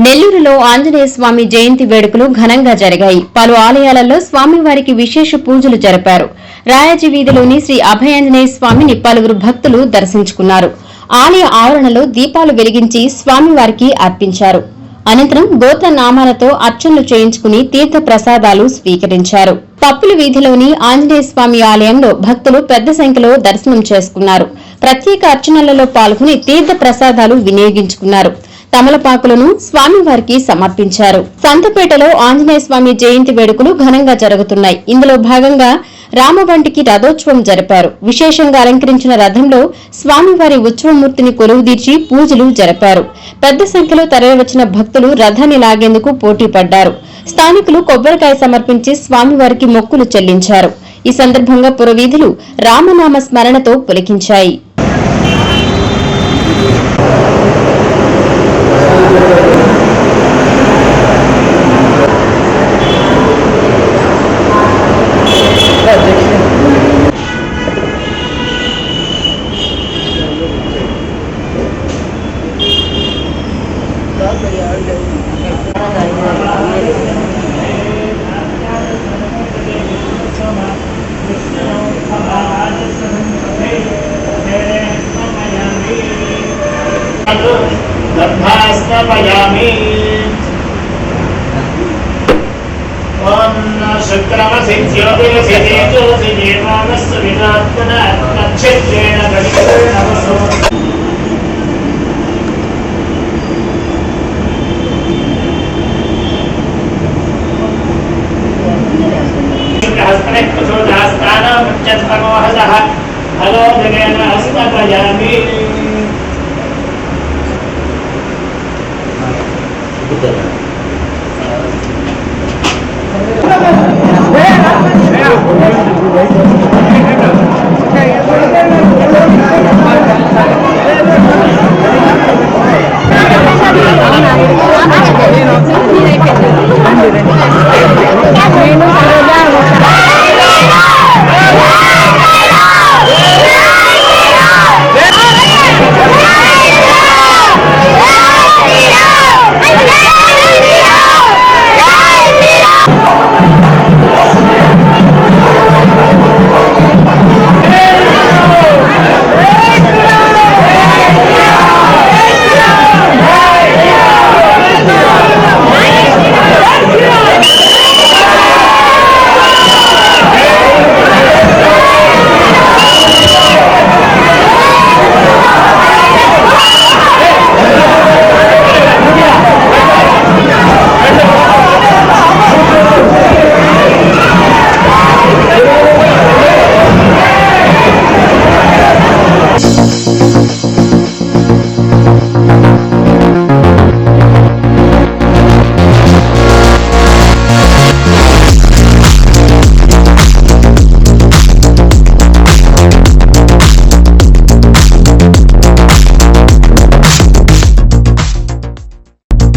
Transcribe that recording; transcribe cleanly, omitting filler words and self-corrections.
నెల్లూరులో ఆంజనేయ స్వామి జయంతి వేడుకలు ఘనంగా జరిగాయి. పలు ఆలయాలలో స్వామివారికి విశేష పూజలు జరిపారు. రాయాజీ వీధిలోని శ్రీ అభయాంజనేయ స్వామిని పలువురు భక్తులు దర్శించుకున్నారు. ఆలయ ఆవరణలో దీపాలు వెలిగించి స్వామివారికి అర్పించారు. అనంతరం గోత్ర నామాలతో అర్చనలు చేయించుకుని తీర్థ ప్రసాదాలు స్వీకరించారు. పప్పుల వీధిలోని ఆంజనేయ స్వామి ఆలయంలో భక్తులు పెద్ద సంఖ్యలో దర్శనం చేసుకున్నారు. ప్రత్యేక అర్చనలలో పాల్గొని తీర్థ ప్రసాదాలు వినియోగించుకున్నారు. తమలపాకులను స్వామివారికి సమర్పించారు. సంతపేటలో ఆంజనేయ స్వామి జయంతి వేడుకలు ఘనంగా జరుగుతున్నాయి. ఇందులో భాగంగా రామబంటికి రథోత్సవం జరిపారు. విశేషంగా అలంకరించిన రథంలో స్వామివారి ఉత్సవమూర్తిని కొలువుదీర్చి పూజలు జరిపారు. పెద్ద సంఖ్యలో తరలివచ్చిన భక్తులు రథాన్ని లాగేందుకు పోటీ పడ్డారు. స్థానికులు కొబ్బరికాయ సమర్పించి స్వామివారికి మొక్కులు చెల్లించారు. ఈ సందర్భంగా పురవీధులు రామనామ స్మరణతో పులకించాయి. హలో జగన్ హస్తపయామి